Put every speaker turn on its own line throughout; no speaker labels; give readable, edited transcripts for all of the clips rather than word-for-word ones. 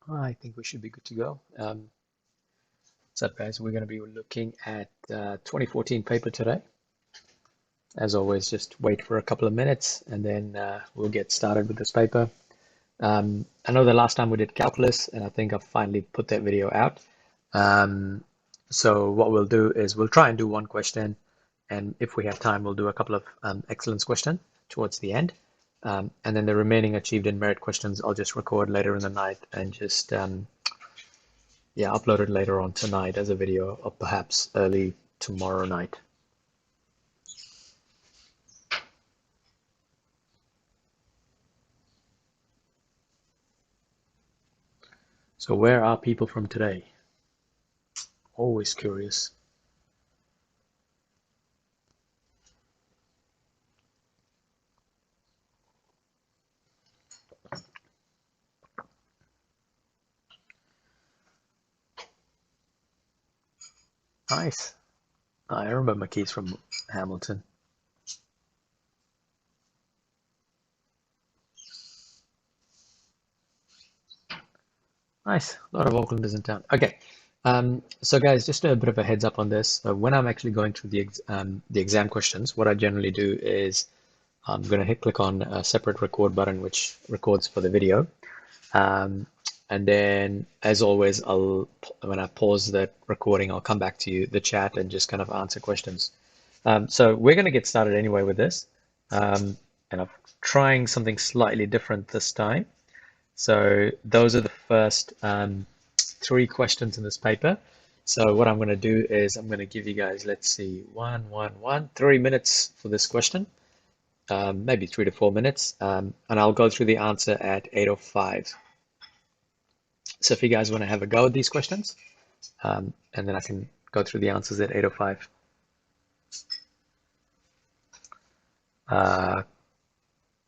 I think we should be good to go. What's up, guys? We're going to be looking at 2014 paper today. As always, just wait for a couple of minutes and then we'll get started with this paper. I know the last time we did calculus, and I think I've finally put that video out. So what we'll do is we'll try and do one question, and if we have time, we'll do a couple of excellence questions towards the end. And then the remaining achieved in merit questions, I'll just record later in the night and just upload it later on tonight as a video, or perhaps early tomorrow night. So where are people from today? Always curious. Nice. I remember McKee's from Hamilton. Nice. A lot of Aucklanders in town. Okay. So guys, just a bit of a heads up on this. When I'm actually going through the exam questions, what I generally do is I'm going to click on a separate record button, which records for the video. And then, as always, when I pause that recording, I'll come back to you, the chat, and just kind of answer questions. So we're going to get started anyway with this. And I'm trying something slightly different this time. So those are the first three questions in this paper. So what I'm going to do is I'm going to give you guys, let's see, 3 minutes for this question, maybe 3 to 4 minutes, and I'll go through the answer at 8:05. So if you guys want to have a go at these questions, and then I can go through the answers at 8:05.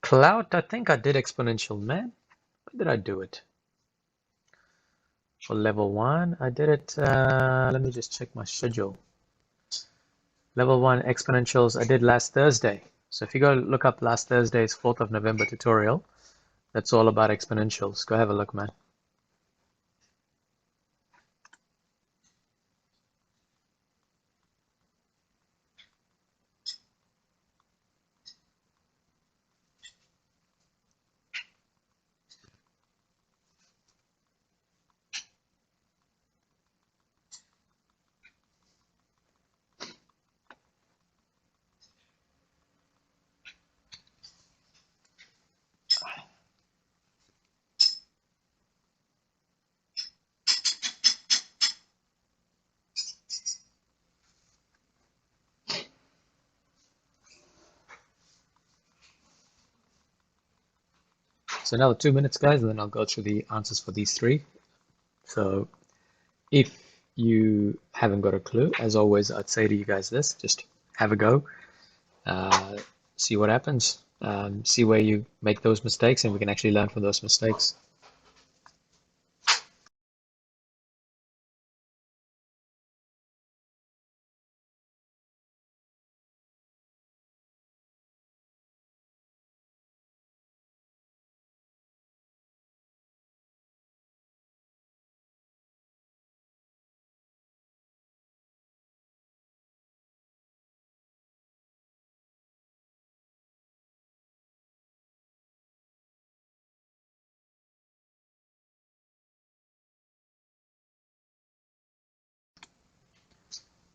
Cloud, I think I did exponential, man. When did I do it? For level 1, I did it, let me just check my schedule. Level 1 exponentials I did last Thursday. So if you go look up last Thursday's 4th of November tutorial, that's all about exponentials. Go have a look, man. So another 2 minutes, guys, and then I'll go through the answers for these three. So if you haven't got a clue, as always, I'd say to you guys this, just have a go, see what happens, see where you make those mistakes, and we can actually learn from those mistakes.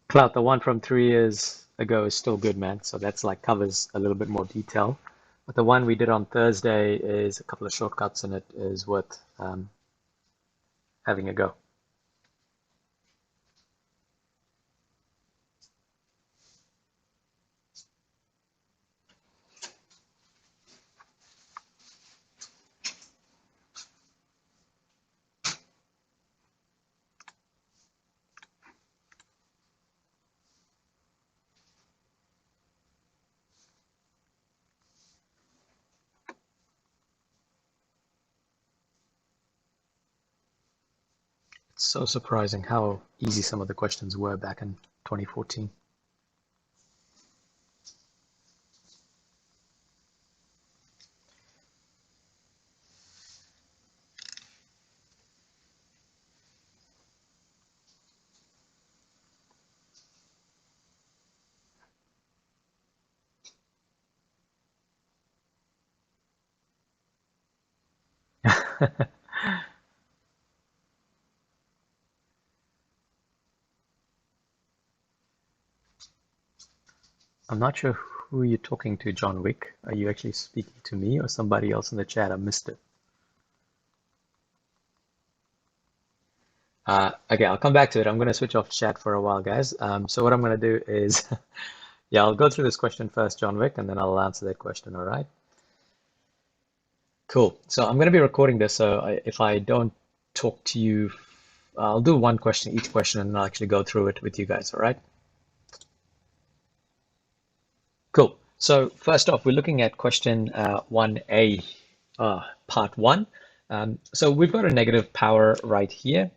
Cloud, the one from 3 years ago is still good, man. So that's like covers a little bit more detail. But the one we did on Thursday is a couple of shortcuts, and it is worth having a go. It's so surprising how easy some of the questions were back in 2014. I'm not sure who you're talking to, John Wick. Are you actually speaking to me or somebody else in the chat? I missed it. Okay, I'll come back to it. I'm going to switch off chat for a while, guys. So what I'm going to do is, yeah, I'll go through this question first, John Wick, and then I'll answer that question, all right? Cool. So I'm going to be recording this, so if I don't talk to you, I'll do one question, each question, and I'll actually go through it with you guys, all right? Cool. So first off, we're looking at question 1A, part 1. So we've got a negative power right here.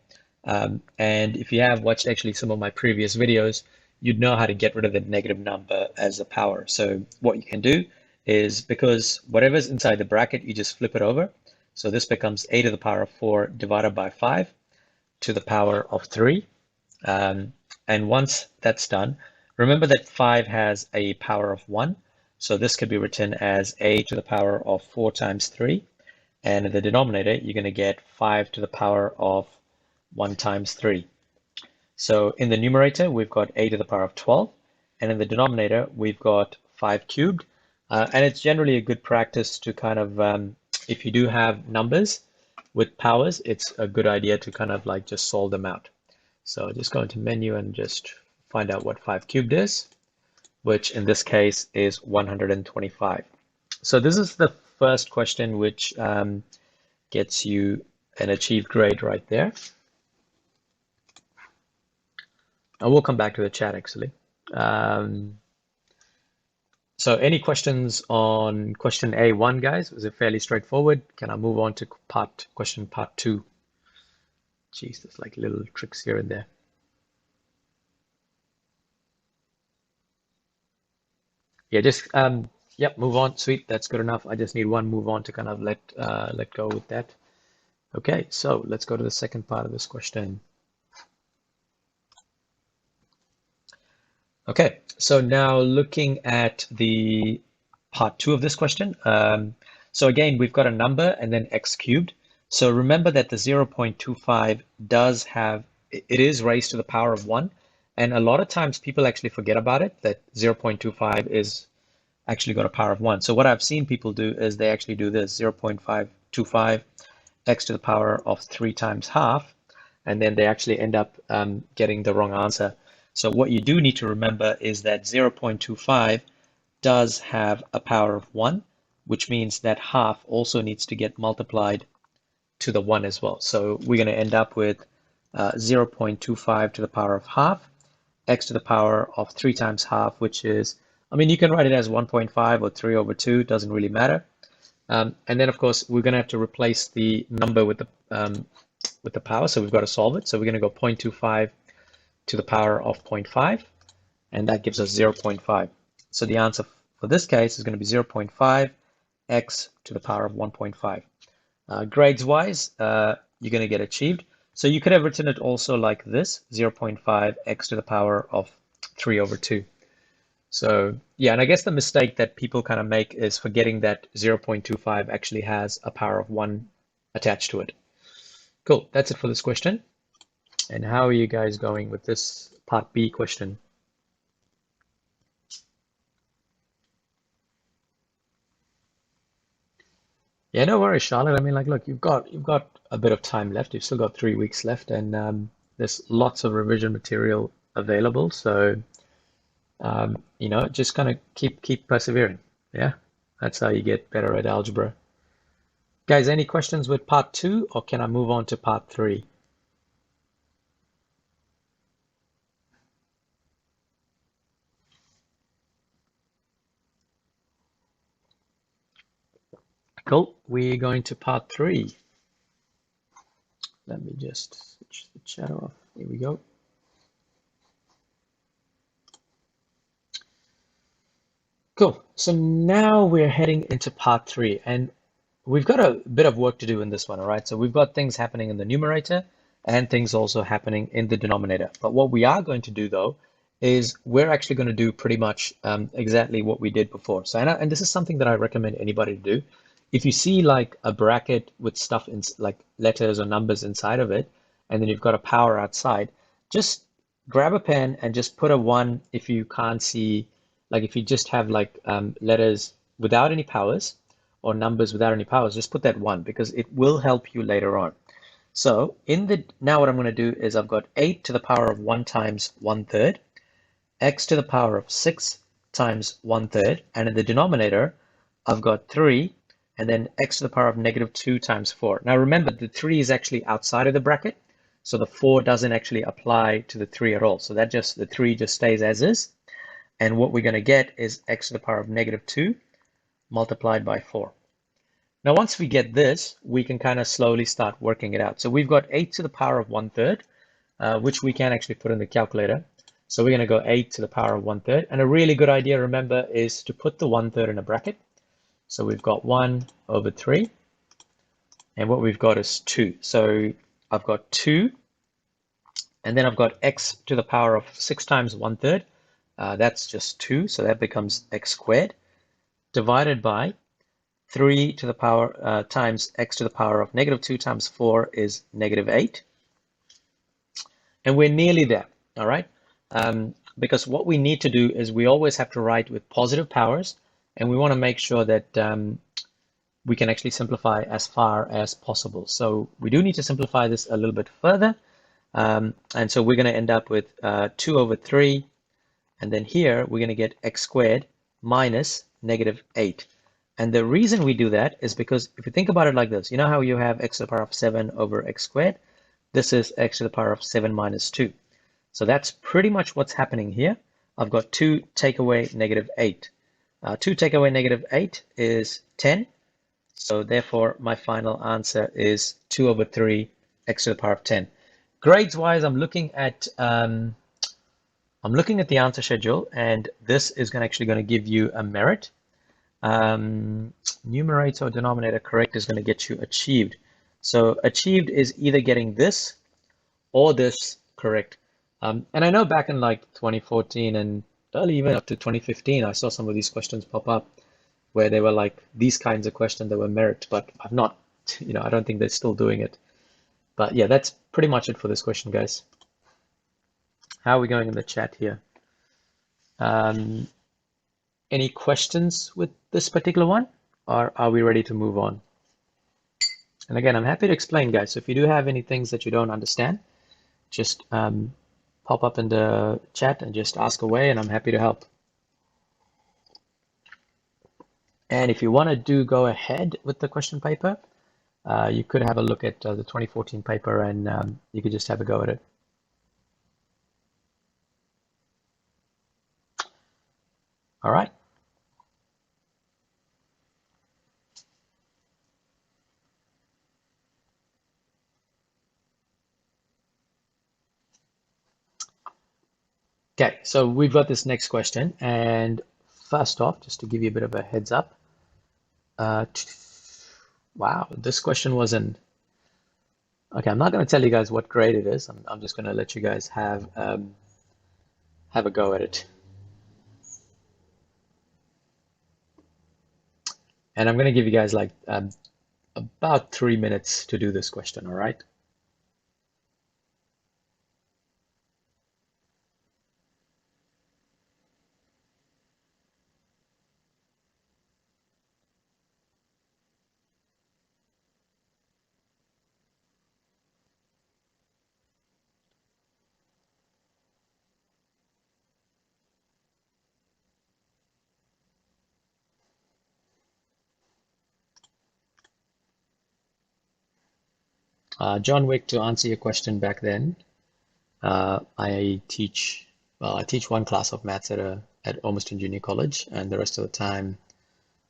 And if you have watched actually some of my previous videos, you'd know how to get rid of the negative number as a power. So what you can do is, because whatever's inside the bracket, you just flip it over. So this becomes a to the power of 4 divided by 5 to the power of 3. And once that's done, remember that 5 has a power of 1. So this could be written as a to the power of 4 times 3. And in the denominator, you're going to get 5 to the power of 1 times 3. So in the numerator, we've got a to the power of 12. And in the denominator, we've got 5 cubed. And it's generally a good practice to kind of, if you do have numbers with powers, it's a good idea to kind of like just solve them out. So just go into menu and just find out what 5 cubed is, which in this case is 125. So this is the first question, which gets you an achieved grade right there. And we'll come back to the chat actually. So any questions on question A1, guys? Was it fairly straightforward? Can I move on to question part 2? Jeez, there's like little tricks here and there. Yeah, just yep, move on. Sweet, that's good enough. I just need one move on to kind of let go with that. Okay, so let's go to the second part of this question. Okay, so now looking at the part 2 of this question. So again, we've got a number and then x cubed. So remember that the 0.25 does have, it is raised to the power of 1. And a lot of times people actually forget about it, that 0.25 is actually got a power of 1. So what I've seen people do is they actually do this, 0.525 x to the power of 3 times half, and then they actually end up getting the wrong answer. So what you do need to remember is that 0.25 does have a power of 1, which means that half also needs to get multiplied to the 1 as well. So we're going to end up with 0.25 to the power of half, x to the power of 3 times half, which is, I mean, you can write it as 1.5 or 3 over 2, doesn't really matter. And then, of course, we're going to have to replace the number with the power, so we've got to solve it. So we're going to go 0.25 to the power of 0.5, and that gives us 0.5. So the answer for this case is going to be 0.5 x to the power of 1.5. Grades-wise, you're going to get achieved. So you could have written it also like this, 0.5 x to the power of 3 over 2. So yeah, and I guess the mistake that people kind of make is forgetting that 0.25 actually has a power of 1 attached to it. Cool, that's it for this question. And how are you guys going with this part B question? Yeah, no worries, Charlotte. I mean, like, look, you've got a bit of time left. You've still got 3 weeks left, and there's lots of revision material available. So, you know, just kind of keep persevering. Yeah, that's how you get better at algebra. Guys, any questions with part 2, or can I move on to part 3? Cool. We're going to part 3. Let me just switch the chat off. Here we go. Cool. So now we're heading into part 3, and we've got a bit of work to do in this one, all right? So we've got things happening in the numerator and things also happening in the denominator. But what we are going to do, though, is we're actually going to do pretty much exactly what we did before. So, and this is something that I recommend anybody to do, if you see like a bracket with stuff in like letters or numbers inside of it, and then you've got a power outside, just grab a pen and just put a 1 if you can't see, like if you just have like letters without any powers or numbers without any powers, just put that 1 because it will help you later on. So now what I'm going to do is I've got 8 to the power of 1 times 1/3, x to the power of 6 times 1/3, and in the denominator, I've got 3, and then x to the power of -2 times 4. Now remember, the 3 is actually outside of the bracket, so the 4 doesn't actually apply to the 3 at all. So the 3 just stays as is, and what we're going to get is x to the power of -2 multiplied by 4. Now once we get this, we can kind of slowly start working it out. So we've got 8 to the power of 1/3, which we can actually put in the calculator. So we're going to go 8 to the power of 1/3. And a really good idea, remember, is to put the 1/3 in a bracket. So we've got 1/3. And what we've got is 2. So I've got 2. And then I've got x to the power of 6 times 1/3. That's just 2. So that becomes x squared divided by 3 to the power times x to the power of -2 times 4 is -8. And we're nearly there, all right? Because what we need to do is we always have to write with positive powers, and we want to make sure that we can actually simplify as far as possible. So we do need to simplify this a little bit further. And so we're going to end up with 2/3. And then here we're going to get x squared minus -8. And the reason we do that is because if you think about it like this, you know how you have x to the power of 7 over x squared? This is x to the power of 7 minus 2. So that's pretty much what's happening here. I've got 2 take away -8. 2 take away -8 is 10. So therefore, my final answer is 2/3 x to the power of 10. Grades wise, I'm looking at the answer schedule, and this is actually going to give you a merit. Numerator or denominator correct is going to get you achieved. So achieved is either getting this or this correct. And I know back in like 2014 and early even up to 2015, I saw some of these questions pop up where they were like these kinds of questions that were merit, but I've not, I don't think they're still doing it. But yeah, that's pretty much it for this question, guys. How are we going in the chat here? Any questions with this particular one, or are we ready to move on? And again, I'm happy to explain, guys. So if you do have any things that you don't understand, just pop up in the chat and just ask away, and I'm happy to help. And if you want to go ahead with the question paper, you could have a look at the 2014 paper, and you could just have a go at it. All right. Okay, so we've got this next question, and first off, just to give you a bit of a heads up, wow, this question was in, okay, I'm not going to tell you guys what grade it is. I'm just going to let you guys have a go at it. And I'm going to give you guys like about 3 minutes to do this question, all right? John Wick, to answer your question back then, I teach one class of maths at Ormiston Junior College, and the rest of the time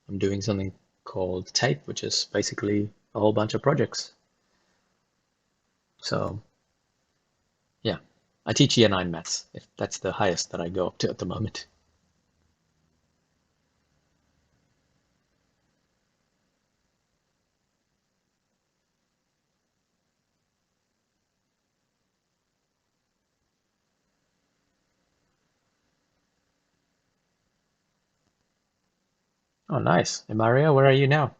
I'm doing something called TAPE, which is basically a whole bunch of projects. So yeah, I teach year 9 maths. If that's the highest that I go up to at the moment. Oh, nice. And Maria, where are you now?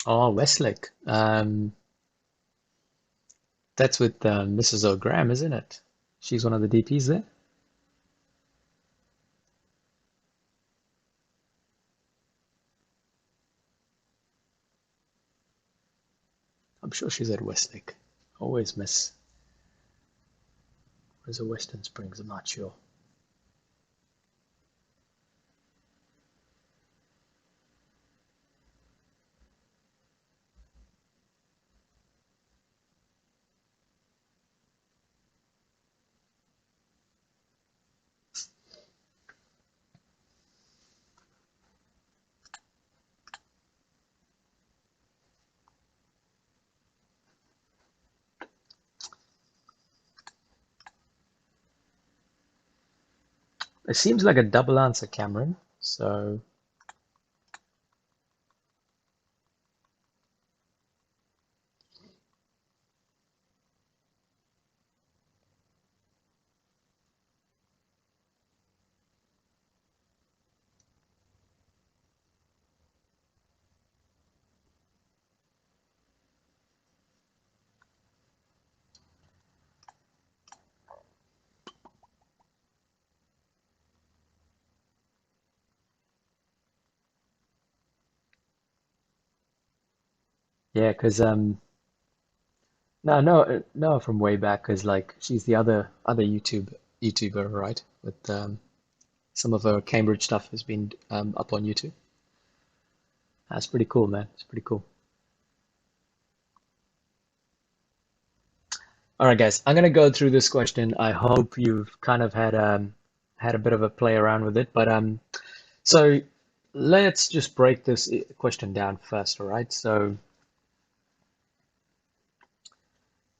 Oh, Westlake. That's with Mrs. O'Graham, isn't it? She's one of the DPs there. I'm sure she's at Westlake. Always miss. Where's the Western Springs? I'm not sure. It seems like a double answer, Cameron. So yeah, because no, from way back, because like she's the other YouTuber, right? With some of her Cambridge stuff has been up on YouTube. That's pretty cool, man. It's pretty cool. All right, guys, I'm gonna go through this question. I hope you've kind of had a bit of a play around with it, but so let's just break this question down first, all right? So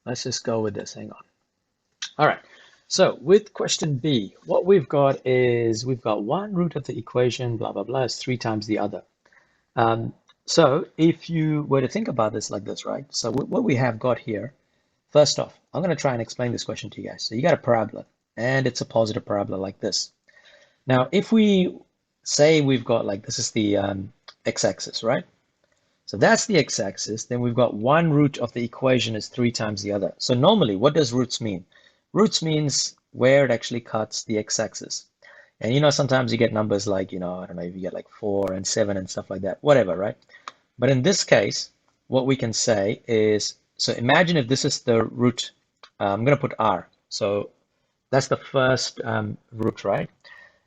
let's just go with this. Hang on. All right. So with question B, what we've got is we've got one root of the equation, blah, blah, blah, is 3 times the other. So if you were to think about this like this, right? So what we have got here, first off, I'm going to try and explain this question to you guys. So you got a parabola, and it's a positive parabola like this. Now, if we say we've got like this is the x-axis, right? So that's the x-axis. Then we've got one root of the equation is 3 times the other. So normally, what does roots mean? Roots means where it actually cuts the x-axis. And sometimes you get numbers like, I don't know, if you get like 4 and 7 and stuff like that, whatever, right? But in this case, what we can say is, so imagine if this is the root, I'm going to put r. So that's the first root, right?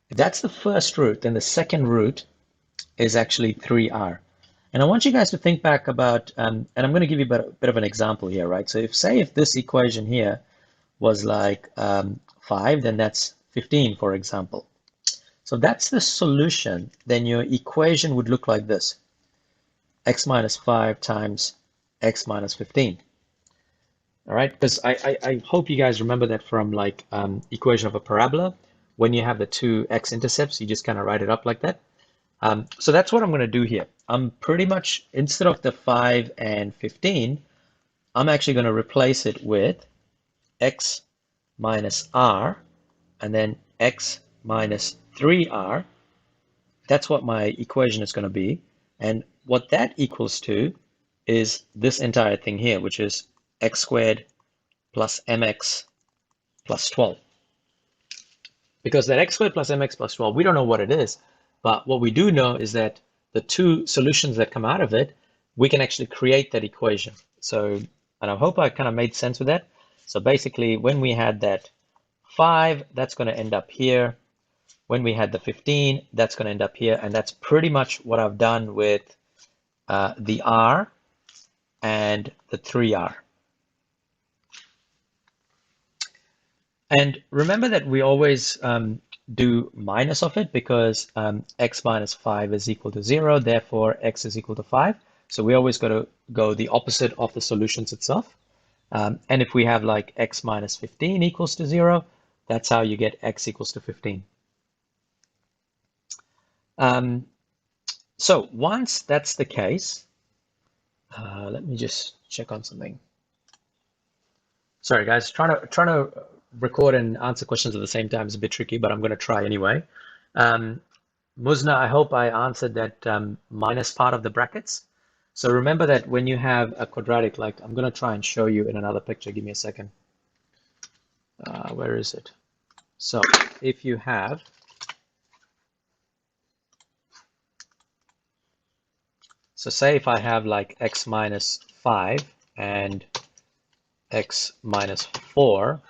If that's the first root, then the second root is actually 3r. And I want you guys to think back about, and I'm going to give you a bit of an example here, right? So if this equation here was like 5, then that's 15, for example. So that's the solution. Then your equation would look like this. X minus 5 times x minus 15. All right, because I hope you guys remember that from like equation of a parabola. When you have the two x-intercepts, you just kind of write it up like that. So that's what I'm going to do here. I'm pretty much, instead of the 5 and 15, I'm actually going to replace it with x minus r and then x minus 3r. That's what my equation is going to be. And what that equals to is this entire thing here, which is x squared plus mx plus 12. Because that x squared plus mx plus 12, we don't know what it is. But what we do know is that the two solutions that come out of it, we can actually create that equation. So, and I hope I kind of made sense with that. So basically, when we had that 5, that's going to end up here. When we had the 15, that's going to end up here. And that's pretty much what I've done with the r and the 3r. And remember that we always do minus of it because x minus 5 is equal to 0, therefore x is equal to 5. So we always got to go the opposite of the solutions itself. And if we have like x minus 15 equals to 0, that's how you get x equals to 15. So once that's the case, let me just check on something. Sorry, guys, trying to record and answer questions at the same time is a bit tricky, but I'm going to try anyway. Muzna, I hope I answered that minus part of the brackets. So remember that when you have a quadratic, like I'm going to try and show you in another picture. Give me a second. Where is it? So if you have, so say if I have like x minus 5 and x minus 4,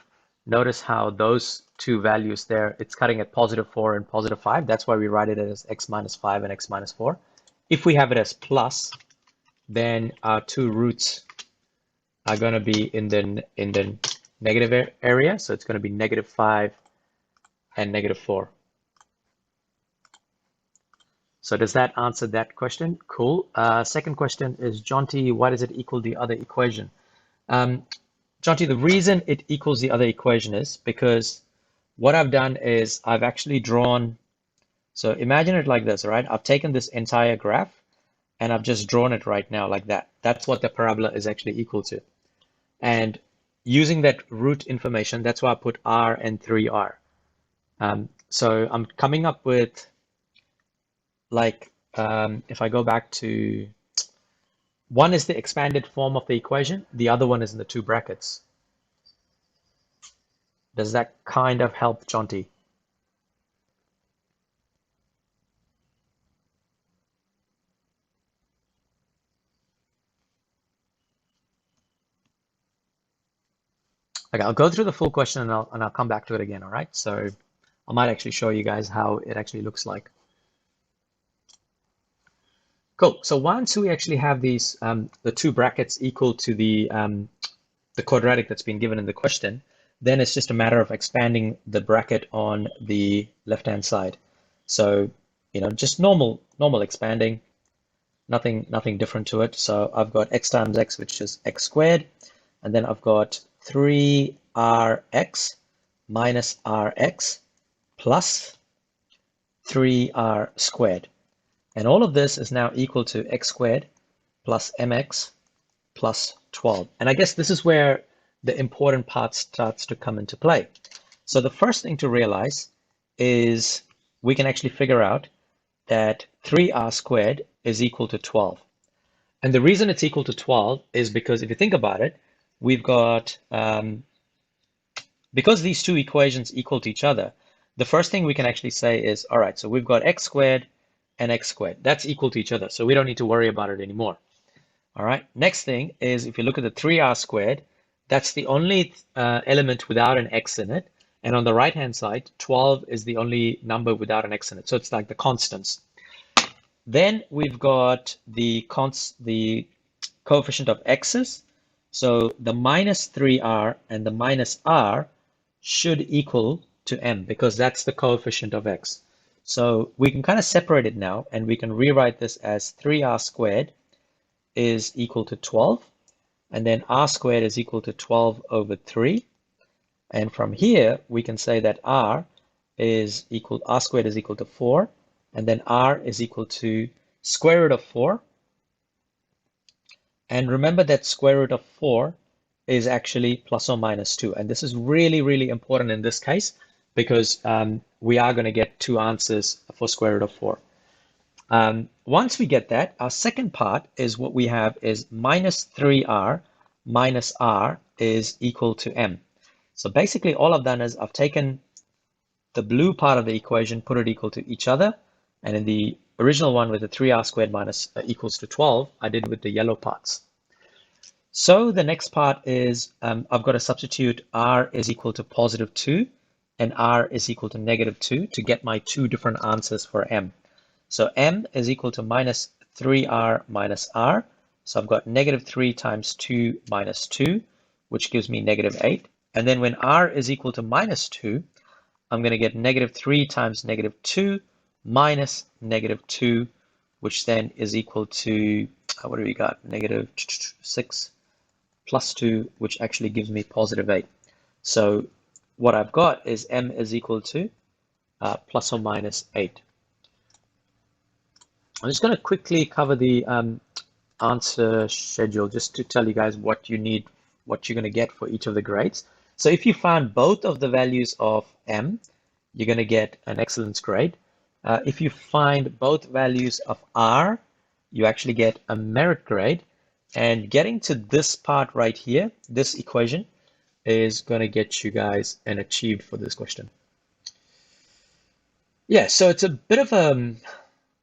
notice how those two values there, it's cutting at positive 4 and positive 5. That's why we write it as x minus 5 and x minus 4. If we have it as plus, then our two roots are going to be in the negative area. So it's going to be negative 5 and negative 4. So does that answer that question? Cool. Second question is, Jonty, why does it equal the other equation? Jonty, the reason it equals the other equation is because what I've done is I've actually drawn, so imagine it like this, all right? I've taken this entire graph and I've just drawn it right now like that. That's what the parabola is actually equal to. And using that root information, that's why I put r and 3r. So I'm coming up with, like, if I go back to, one is the expanded form of the equation, the other one is in the two brackets. Does that kind of help, Jonty? Okay, I'll go through the full question and I'll come back to it again, all right? So I might actually show you guys how it actually looks like. Cool. So once we actually have these, the two brackets equal to the quadratic that's been given in the question, then it's just a matter of expanding the bracket on the left-hand side. So, you know, just normal expanding, nothing different to it. So I've got x times x, which is x squared, and then I've got 3rx minus rx plus 3r squared. And all of this is now equal to x squared plus mx plus 12. And I guess this is where the important part starts to come into play. So the first thing to realize is we can actually figure out that 3r squared is equal to 12. And the reason it's equal to 12 is because if you think about it, we've got, because these two equations equal to each other, the first thing we can actually say is, all right, so we've got x squared and x squared. That's equal to each other, so we don't need to worry about it anymore. All right, next thing is if you look at the 3r squared, that's the only element without an x in it. And on the right-hand side, 12 is the only number without an x in it. So it's like the constants. Then we've got the coefficient of x's. So the minus 3r and the minus r should equal to m because that's the coefficient of x. So we can kind of separate it now and we can rewrite this as 3r squared is equal to 12, and then r squared is equal to 12 over 3. And from here, we can say that r squared is equal to 4, and then r is equal to square root of 4. And remember that square root of 4 is actually plus or minus 2. And this is really, really important in this case because we are going to get two answers for square root of 4. Once we get that, our second part is what we have is minus 3r minus r is equal to m. So basically all I've done is I've taken the blue part of the equation, put it equal to each other, and in the original one with the 3r squared minus equals to 12, I did with the yellow parts. So the next part is I've got to substitute r is equal to positive 2 and r is equal to negative 2 to get my two different answers for m. So m is equal to minus 3r minus r. So I've got negative 3 times 2 minus 2, which gives me negative 8. And then when r is equal to minus 2, I'm going to get negative 3 times negative 2 minus negative 2, which then is equal to, what do we got? Negative 6 plus 2, which actually gives me positive 8. So what I've got is m is equal to plus or minus 8. I'm just going to quickly cover the answer schedule just to tell you guys what you need, what you're going to get for each of the grades. So if you found both of the values of m, you're going to get an excellence grade. If you find both values of r, you actually get a merit grade. And getting to this part right here, this equation, is going to get you guys an achieved for this question. Yeah, so it's a bit of a,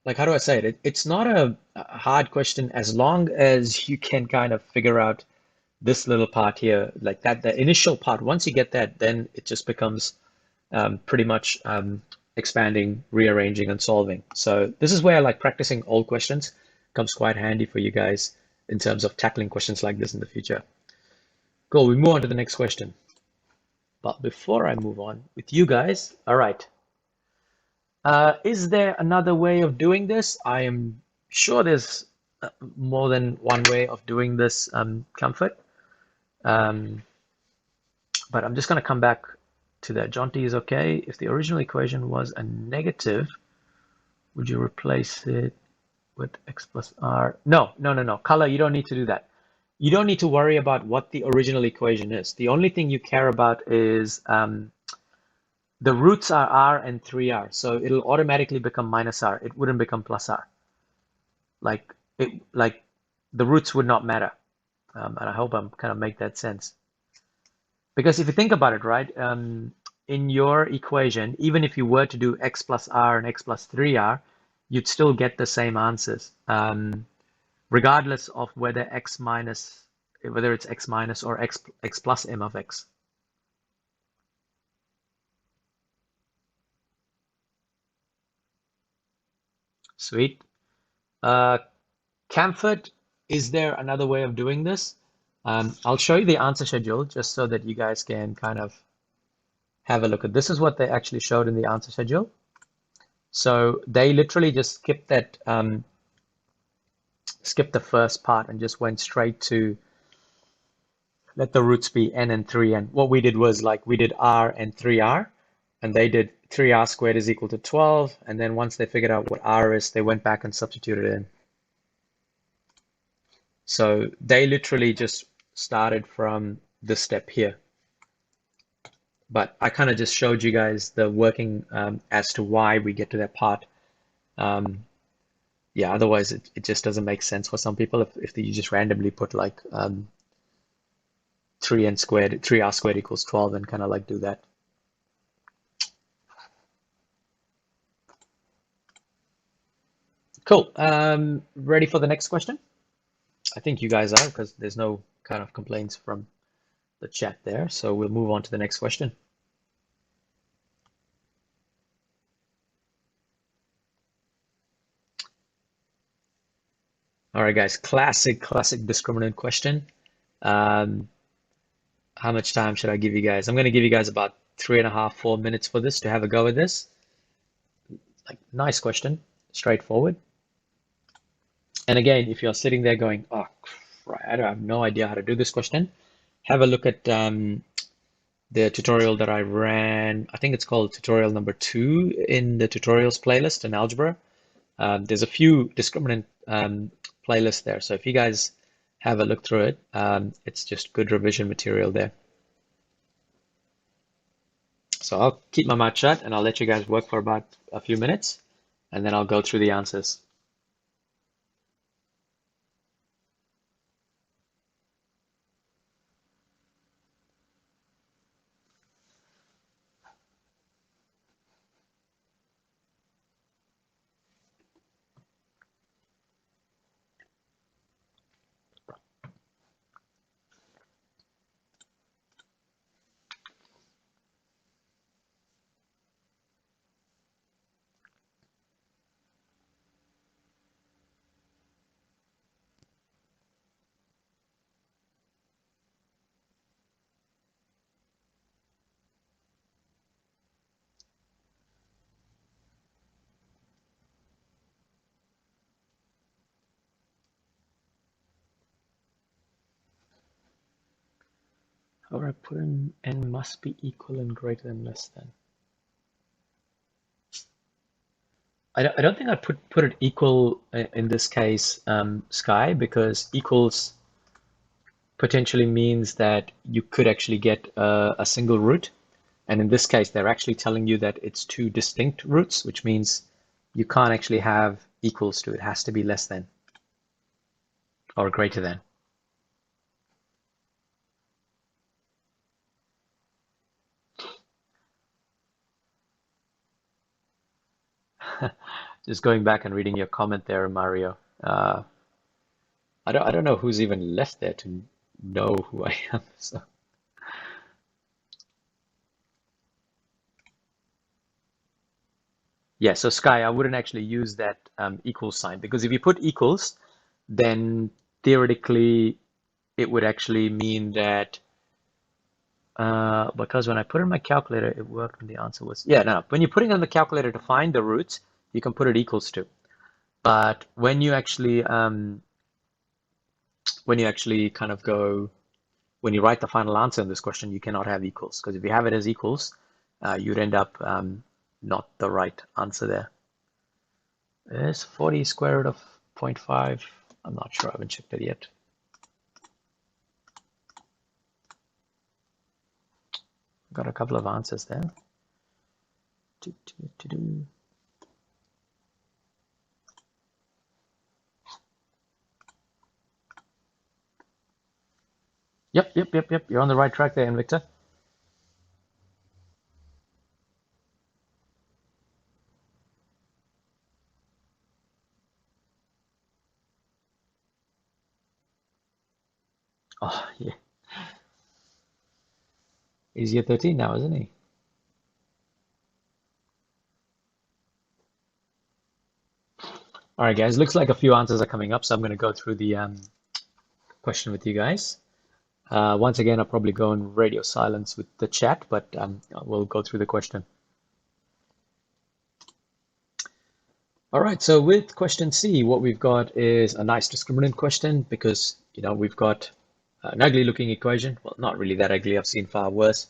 like, how do I say it? It's not a hard question as long as you can kind of figure out this little part here, like that, the initial part. Once you get that, then it just becomes pretty much expanding, rearranging, and solving. So this is where like practicing old questions comes quite handy for you guys in terms of tackling questions like this in the future. Cool, we move on to the next question. But before I move on with you guys, all right. Is there another way of doing this? I am sure there's more than one way of doing this, Comfort. But I'm just going to come back to that. John T is okay. If the original equation was a negative, would you replace it with x plus r? No. Color, you don't need to do that. You don't need to worry about what the original equation is. The only thing you care about is the roots are r and 3r. So it'll automatically become minus r. It wouldn't become plus r. Like the roots would not matter. And I hope I'm kind of make that sense. Because if you think about it, right, in your equation, even if you were to do x plus r and x plus 3r, you'd still get the same answers, regardless of whether it's x minus or x plus m of x. Sweet. Camford, is there another way of doing this? I'll show you the answer schedule just so that you guys can kind of have a look at. This is what they actually showed in the answer schedule. So they literally just skipped that, skipped the first part and just went straight to let the roots be n and 3n. What we did was like we did r and 3r, and they did 3r squared is equal to 12. And then once they figured out what r is, they went back and substituted it in. So they literally just started from this step here. But I kind of just showed you guys the working as to why we get to that part. Yeah, otherwise it just doesn't make sense for some people if you just randomly put like 3r squared equals 12 and kind of like do that. Cool. Ready for the next question? I think you guys are, because there's no kind of complaints from the chat there. So we'll move on to the next question. All right, guys, classic discriminant question. How much time should I give you guys? I'm going to give you guys about 3.5, 4 minutes for this to have a go at this. Like, nice question, straightforward. And again, if you're sitting there going, oh, I have no idea how to do this question, have a look at the tutorial that I ran. I think it's called tutorial number 2 in the tutorials playlist in Algebra. There's a few discriminant playlists there. So if you guys have a look through it, it's just good revision material there. So I'll keep my mouth shut and I'll let you guys work for about a few minutes, and then I'll go through the answers. How would I put in n must be equal and greater than less than? I don't think I'd put it equal in this case, Sky, because equals potentially means that you could actually get a single root. And in this case, they're actually telling you that it's 2 distinct roots, which means you can't actually have equals to it. It has to be less than. or greater than. Just going back and reading your comment there, Mario. I don't know who's even left there to know who I am. So yeah, so Sky, I wouldn't actually use that equal sign, because if you put equals, then theoretically it would actually mean that because when I put in my calculator, it worked when the answer was, yeah, no, when you're putting on the calculator to find the roots, you can put it equals to. But when you actually kind of go, when you write the final answer in this question, you cannot have equals, because if you have it as equals, you'd end up not the right answer there. Is 40 square root of 0.5? I'm not sure, I haven't checked it yet. Got a couple of answers there. Yep. You're on the right track there, Invicta. Oh, yeah. He's year 13 now, isn't he? All right, guys. Looks like a few answers are coming up, so I'm going to go through the question with you guys. Once again, I'll probably go on radio silence with the chat, but we'll go through the question. All right, so with question C, what we've got is a nice discriminant question, because we've got an ugly looking equation. Well, not really that ugly. I've seen far worse.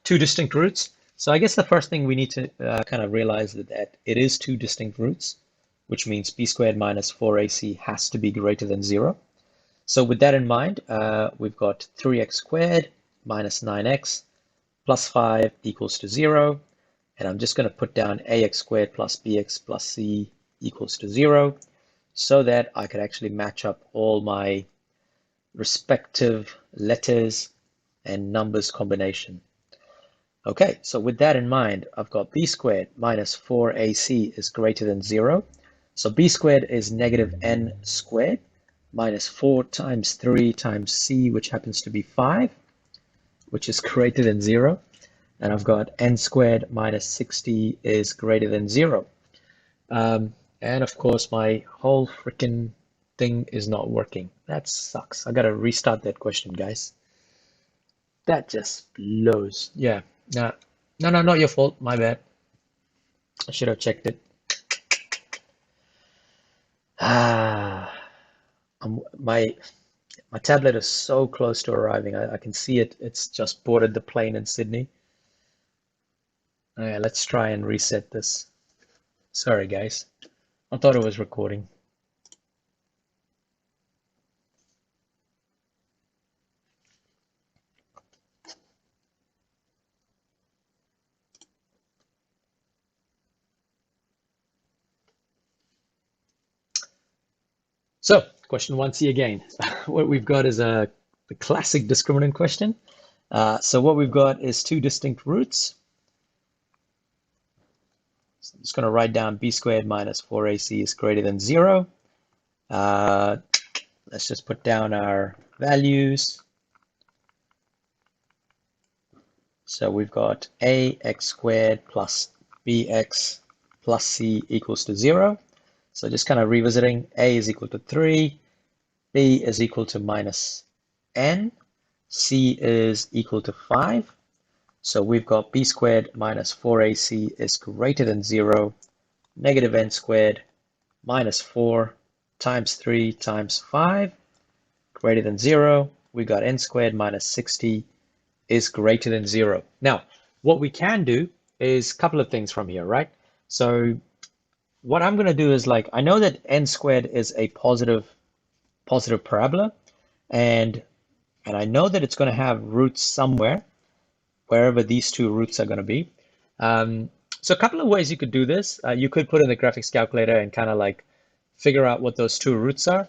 Two distinct roots. So I guess the first thing we need to kind of realize that it is two distinct roots, which means b squared minus 4ac has to be greater than 0. So with that in mind, we've got 3x squared minus 9x plus 5 equals to 0. And I'm just going to put down ax squared plus bx plus c equals to 0, so that I could actually match up all my respective letters and numbers combination. Okay, so with that in mind, I've got b squared minus 4ac is greater than 0. So b squared is negative n squared minus 4 times 3 times c, which happens to be 5, which is greater than 0. And I've got n squared minus 60 is greater than 0. And of course, my whole freaking thing is not working. That sucks. I gotta restart that question, guys. That just blows. Yeah. No, not your fault. My bad. I should have checked it. My tablet is so close to arriving. I can see it. It's just boarded the plane in Sydney. Okay, let's try and reset this. Sorry, guys. I thought it was recording. So, question 1C again. What we've got is the classic discriminant question. So what we've got is two distinct roots. So I'm just going to write down b squared minus 4ac is greater than 0. Let's just put down our values. So we've got ax squared plus bx plus c equals to 0. So just kind of revisiting, a is equal to 3, b is equal to minus n, c is equal to 5. So we've got b squared minus 4ac is greater than 0, negative n squared minus 4 times 3 times 5 greater than 0. We got n squared minus 60 is greater than 0. Now, what we can do is a couple of things from here, right? So what I'm going to do is, like, I know that n squared is a positive parabola, and I know that it's going to have roots somewhere, wherever these two roots are going to be. So a couple of ways you could do this. You could put in the graphics calculator and kind of like figure out what those two roots are.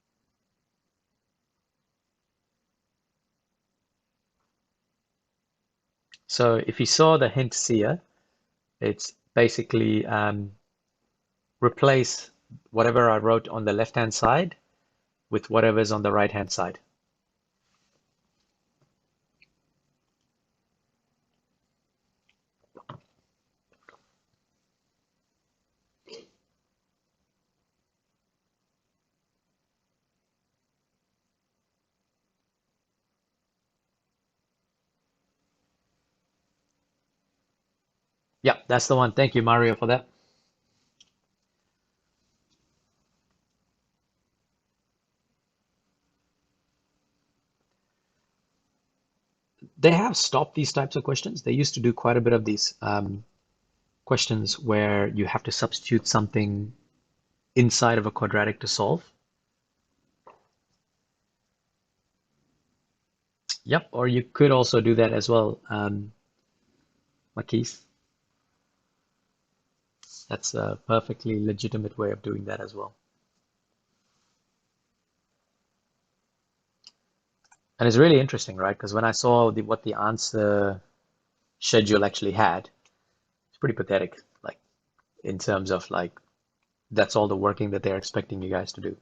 So if you saw the hint here, it's basically replace whatever I wrote on the left-hand side with whatever's on the right-hand side. Yeah, that's the one. Thank you, Mario, for that. They have stopped these types of questions. They used to do quite a bit of these questions where you have to substitute something inside of a quadratic to solve. Yep, or you could also do that as well, Makis. That's a perfectly legitimate way of doing that as well. And it's really interesting, right? Because when I saw what the answer schedule actually had, it's pretty pathetic, like in terms of like that's all the working that they're expecting you guys to do.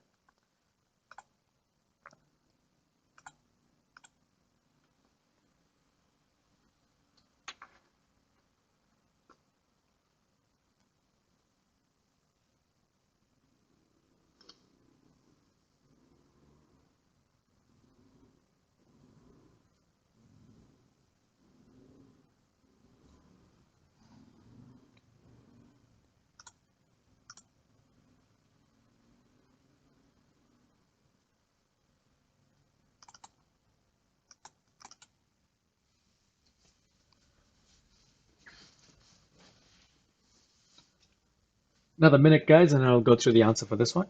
Another minute, guys, and I'll go through the answer for this one.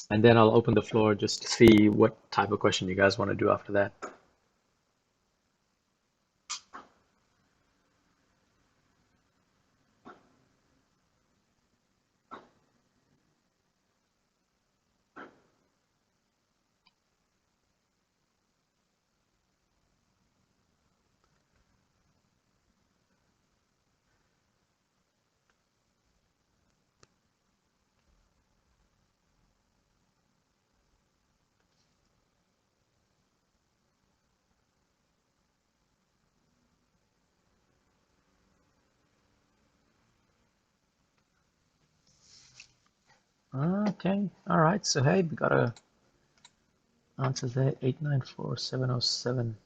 And then I'll open the floor just to see what type of question you guys want to do after that. Okay, all right. So hey, we got a answer there, 894707.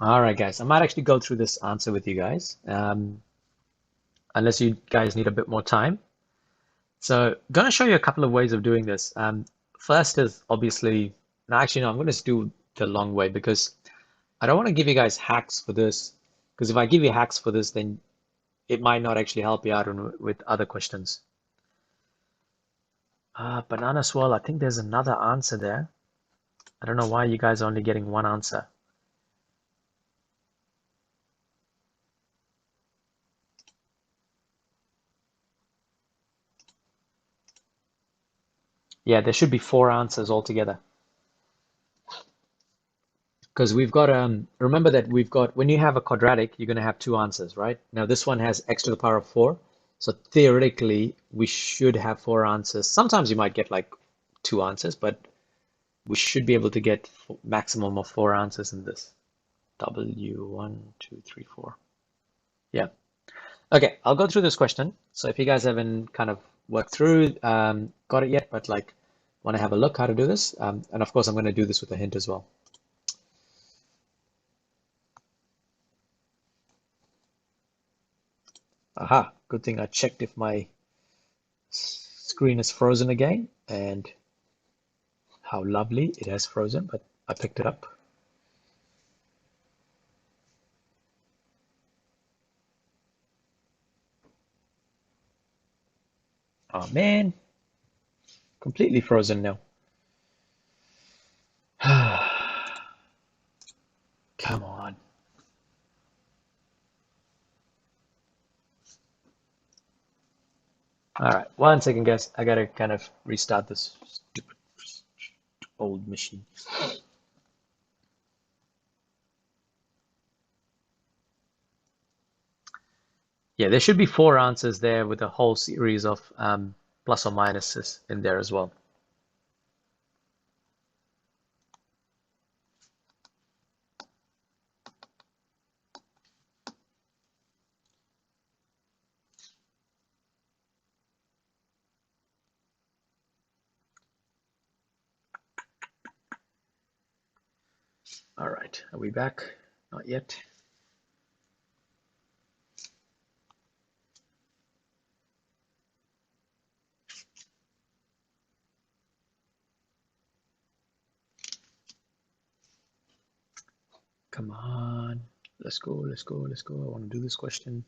All right, guys. I might actually go through this answer with you guys, unless you guys need a bit more time. So, going to show you a couple of ways of doing this. First is obviously, no, actually, no, I'm going to do the long way because I don't want to give you guys hacks for this. Because if I give you hacks for this, then it might not actually help you out with other questions. Banana swirl, I think there's another answer there. I don't know why you guys are only getting one answer. Yeah, there should be 4 answers altogether. Because we've got, remember that we've got, when you have a quadratic, you're going to have 2 answers, right? Now this one has x to the power of 4. So theoretically, we should have 4 answers. Sometimes you might get like 2 answers, but we should be able to get maximum of 4 answers in this. W, 1, 2, 3, 4. Yeah. Okay, I'll go through this question. So if you guys haven't kind of worked through, got it yet, but like want to have a look how to do this, and of course I'm going to do this with a hint as well. Aha, good thing I checked if my screen is frozen again, and how lovely it has frozen, but I picked it up. Oh man, completely frozen now. Come on. All right, 1 second, guys. I gotta kind of restart this stupid old machine. Yeah, there should be 4 answers there with a whole series of plus or minuses in there as well. All right, are we back? Not yet. Come on, let's go, let's go, let's go. I want to do this question.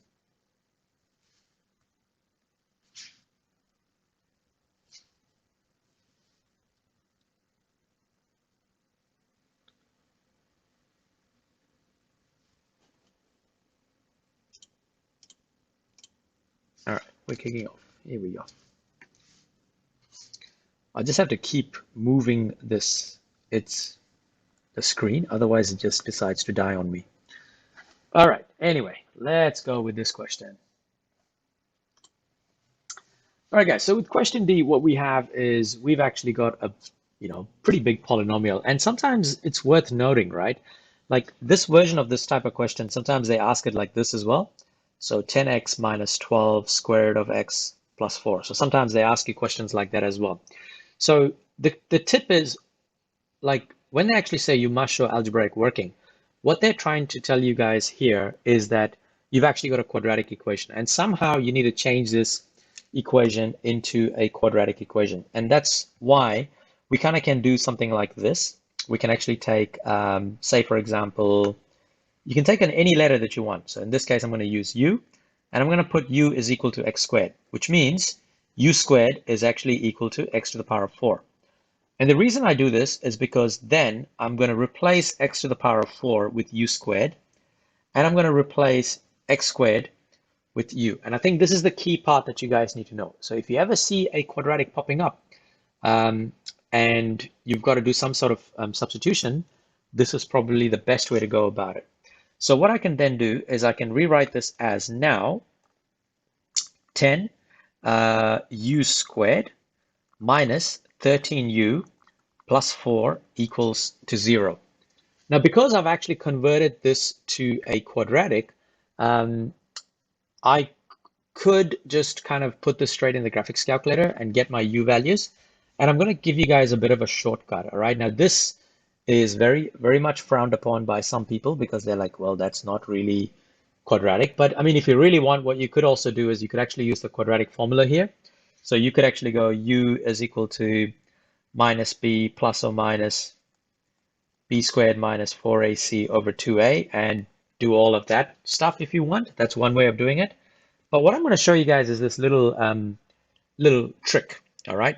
All right, we're kicking off. Here we go. I just have to keep moving the screen, otherwise it just decides to die on me. All right, anyway, let's go with this question. All right, guys, so with question D, what we have is we've actually got a, pretty big polynomial. And sometimes it's worth noting, right? Like this version of this type of question, sometimes they ask it like this as well. So 10x minus 12 squared of x plus 4. So sometimes they ask you questions like that as well. So the tip is, like, when they actually say you must show algebraic working, what they're trying to tell you guys here is that you've actually got a quadratic equation, and somehow you need to change this equation into a quadratic equation. And that's why we kind of can do something like this. We can actually take, say, for example, you can take any letter that you want. So in this case, I'm going to use u, and I'm going to put u is equal to x squared, which means u squared is actually equal to x to the power of 4. And the reason I do this is because then I'm going to replace x to the power of 4 with u squared, and I'm going to replace x squared with u. And I think this is the key part that you guys need to know. So if you ever see a quadratic popping up and you've got to do some sort of substitution, this is probably the best way to go about it. So what I can then do is I can rewrite this as now 10 u squared minus 13u plus 4 equals to 0. Now, because I've actually converted this to a quadratic, I could just kind of put this straight in the graphics calculator and get my u values. And I'm going to give you guys a bit of a shortcut. All right. Now, this is very, very much frowned upon by some people because they're like, well, that's not really quadratic. But I mean, if you really want, what you could also do is you could actually use the quadratic formula here. So you could actually go u is equal to minus b plus or minus b squared minus 4ac over 2a and do all of that stuff if you want. That's one way of doing it. But what I'm going to show you guys is this little trick, all right?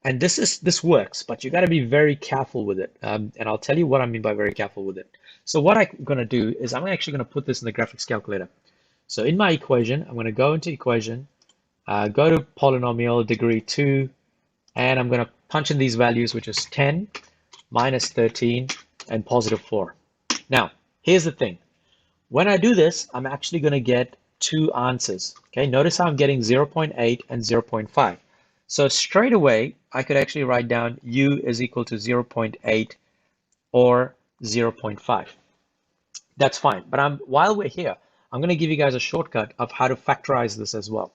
And this works, but you got to be very careful with it. And I'll tell you what I mean by very careful with it. So what I'm going to do is I'm actually going to put this in the graphics calculator. So in my equation, I'm going to go into equation, go to polynomial degree 2, and I'm going to punch in these values, which is 10, minus 13, and positive 4. Now, here's the thing. When I do this, I'm actually going to get 2 answers. Okay, notice how I'm getting 0.8 and 0.5. So straight away, I could actually write down u is equal to 0.8 or 0.5. That's fine. But while we're here, I'm going to give you guys a shortcut of how to factorize this as well.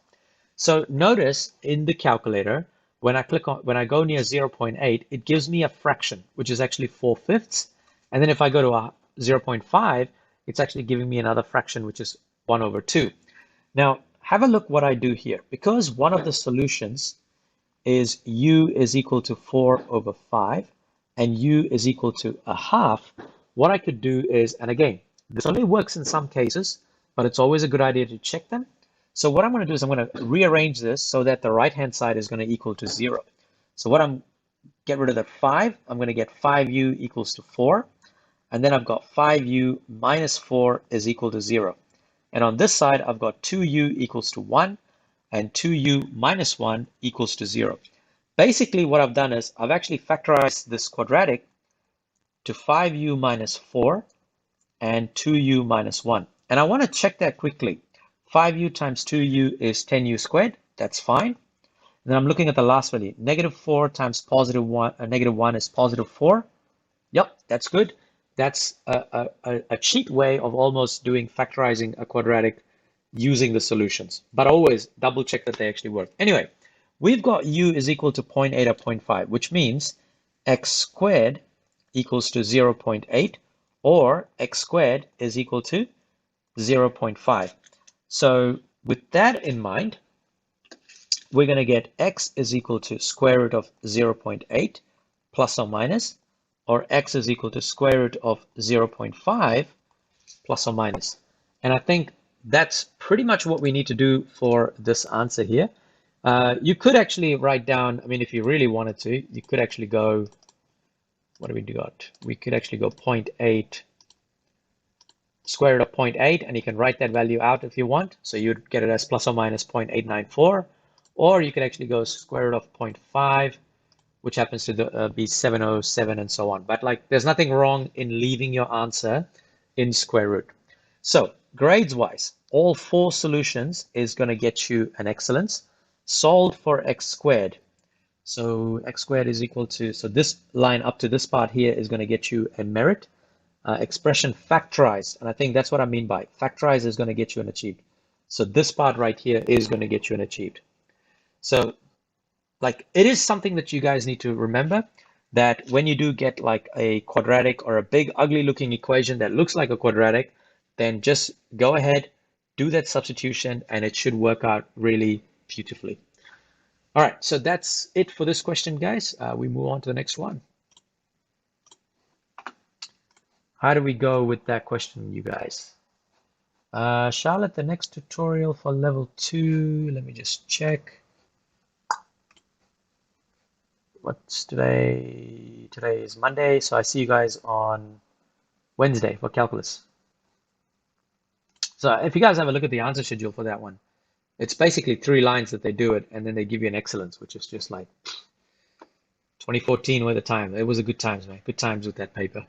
So notice in the calculator, when I go near 0.8, it gives me a fraction, which is actually 4/5. And then if I go to a 0.5, it's actually giving me another fraction, which is 1 over 2. Now, have a look what I do here. Because one of the solutions is u is equal to 4 over 5, and u is equal to a half, what I could do is, and again, this only works in some cases, but it's always a good idea to check them. So what I'm going to do is I'm going to rearrange this so that the right-hand side is going to equal to 0. So get rid of that 5. I'm going to get 5u equals to 4. And then I've got 5u minus 4 is equal to 0. And on this side, I've got 2u equals to 1. and 2u minus 1 equals to 0. Basically, what I've done is I've actually factorized this quadratic to 5u minus 4 and 2u minus 1. And I want to check that quickly. 5u times 2u is 10u squared. That's fine. And then I'm looking at the last value. Negative 4 times positive 1, negative 1 is positive 4. Yep, that's good. That's a cheat way of almost doing factorizing a quadratic using the solutions. But always double check that they actually work. Anyway, we've got u is equal to 0.8 or 0.5, which means x squared equals to 0.8, or x squared is equal to 0.5. So with that in mind, we're going to get x is equal to square root of 0.8 plus or minus, or x is equal to square root of 0.5 plus or minus. And I think that's pretty much what we need to do for this answer here. You could actually write down, I mean, if you really wanted to, you could actually go, what do we got? We could actually go 0.8, square root of 0.8, and you can write that value out if you want. So you'd get it as plus or minus 0.894, or you could actually go square root of 0.5, which happens to be 707 and so on. But like, there's nothing wrong in leaving your answer in square root. So grades wise, all 4 solutions is going to get you an excellence. Solve for x squared. So x squared is equal to, so this line up to this part here is going to get you a merit. Expression factorized, and I think that's what I mean by factorized is going to get you an achieved. So this part right here is going to get you an achieved. So like, it is something that you guys need to remember, that when you do get like a quadratic or a big ugly looking equation that looks like a quadratic, then just go ahead, do that substitution, and it should work out really beautifully. All right, so that's it for this question, guys. We move on to the next one. How do we go with that question, you guys? Charlotte, the next tutorial for level 2, let me just check. What's today? Today is Monday, so I see you guys on Wednesday for calculus. So if you guys have a look at the answer schedule for that one, it's basically 3 lines that they do it, and then they give you an excellence, which is just like 2014 were the time. It was a good times, man. Good times with that paper.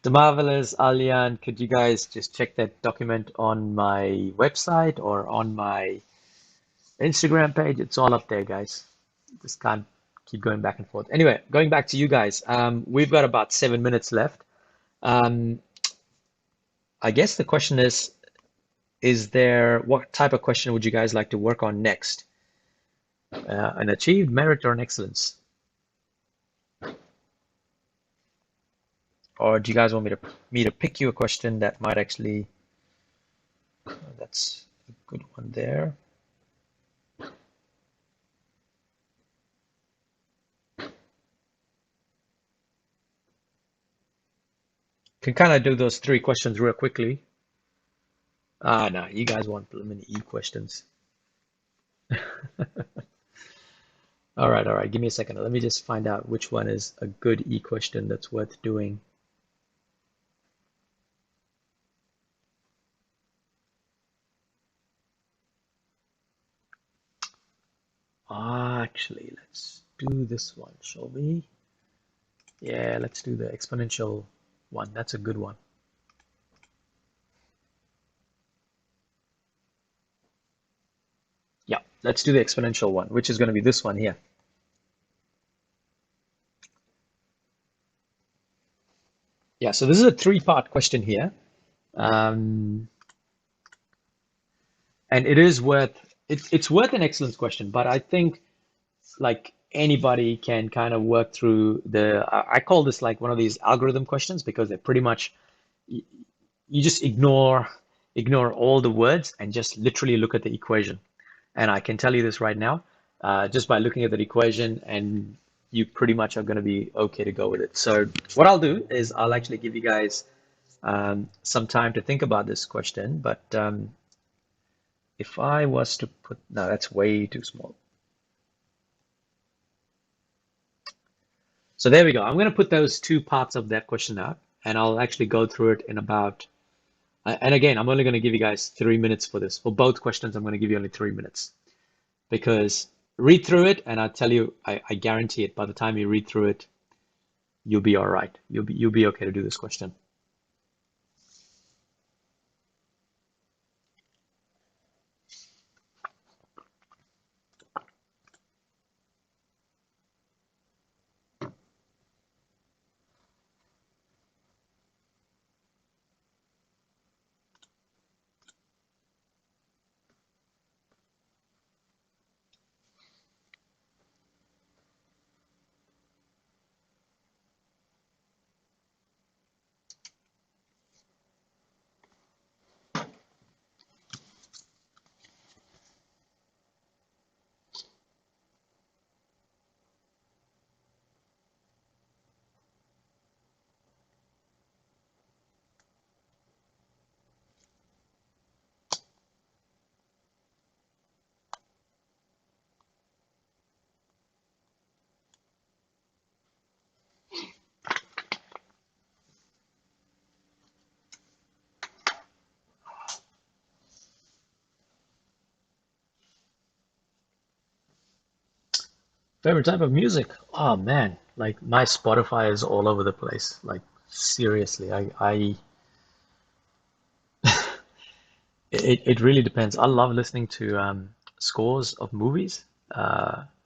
The marvelous Alian, could you guys just check that document on my website or on my Instagram page? It's all up there, guys. Just can't keep going back and forth. Anyway, going back to you guys, we've got about 7 minutes left. I guess the question is there, what type of question would you guys like to work on next? An achieved, merit, or an excellence? Or do you guys want me to pick you a question that might actually, that's a good one there. Can kind of do those 3 questions real quickly. No, you guys want preliminary E questions. All right, give me a second. Let me just find out which one is a good E question that's worth doing. Actually, let's do this one, shall we? Yeah, let's do the exponential one. That's a good one. Yeah, let's do the exponential one, which is going to be this one here. Yeah, so this is a 3-part question here. And it is worth, it's worth an excellence question, but I think like anybody can kind of work through I call this like one of these algorithm questions, because they're pretty much, you just ignore all the words and just literally look at the equation. And I can tell you this right now, just by looking at that equation, and you pretty much are going to be okay to go with it. So what I'll do is I'll actually give you guys some time to think about this question. But if I was to put, no, that's way too small. So there we go. I'm going to put those two parts of that question out, and I'll actually go through it in about, and again, I'm only going to give you guys 3 minutes for this. For both questions, I'm going to give you only 3 minutes because read through it, and I'll tell you, I guarantee it, by the time you read through it, you'll be all right. You'll be okay to do this question. Favorite type of music? Oh man, like my Spotify is all over the place. Like seriously, it really depends. I love listening to scores of movies,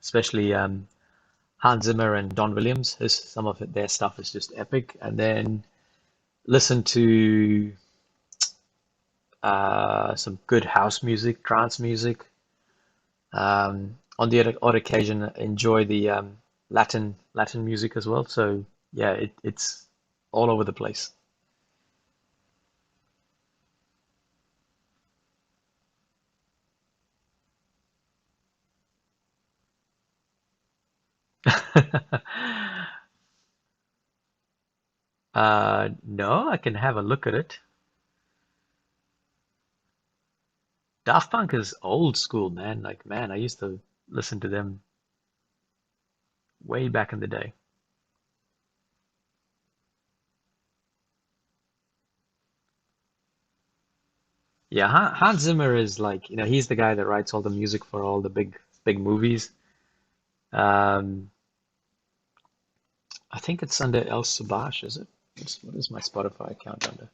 especially Hans Zimmer and Don Williams. Some of their stuff is just epic. And then listen to some good house music, trance music. On the odd occasion, enjoy the Latin music as well. So yeah, it's all over the place. No, I can have a look at it. Daft Punk is old school, man. Like, man, I used to listen to them way back in the day. Yeah, Hans Zimmer is like, he's the guy that writes all the music for all the big movies. Um, I think it's under El Subash, is it? What is my Spotify account under?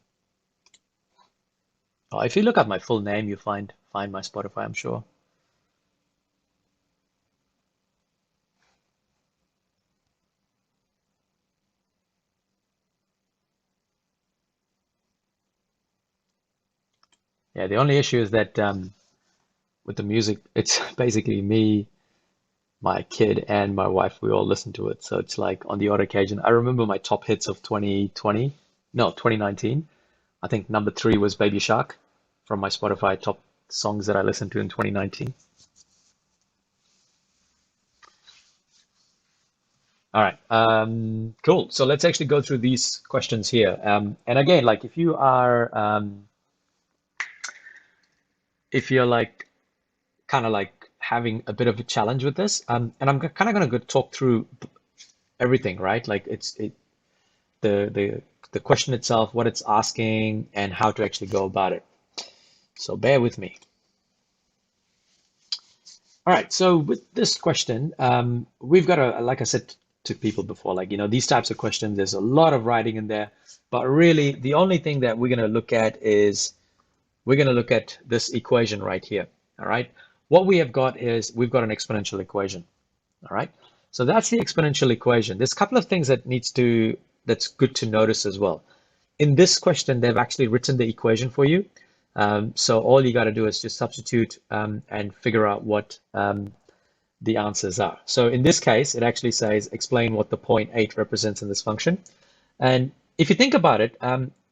Oh, if you look up my full name, you find my Spotify, I'm sure. Yeah, the only issue is that with the music, it's basically me, my kid, and my wife. We all listen to it, so it's like on the odd occasion. I remember my top hits of 2020, no, 2019. I think number three was Baby Shark from my Spotify top songs that I listened to in 2019. All right, cool. So let's actually go through these questions here. And again, like if you're like kind of like having a bit of a challenge with this, and I'm kind of going to go talk through everything, right? Like the question itself, what it's asking, and how to actually go about it. So bear with me. All right, so with this question, we've got like I said to people before, like, these types of questions, there's a lot of writing in there, but really the only thing that we're going to look at is we're going to look at this equation right here. All right, what we have got is we've got an exponential equation. All right, so that's the exponential equation. There's a couple of things that's good to notice as well. In this question, they've actually written the equation for you. So all you got to do is just substitute and figure out what the answers are. So in this case, it actually says explain what the point 0.8 represents in this function. And if you think about it,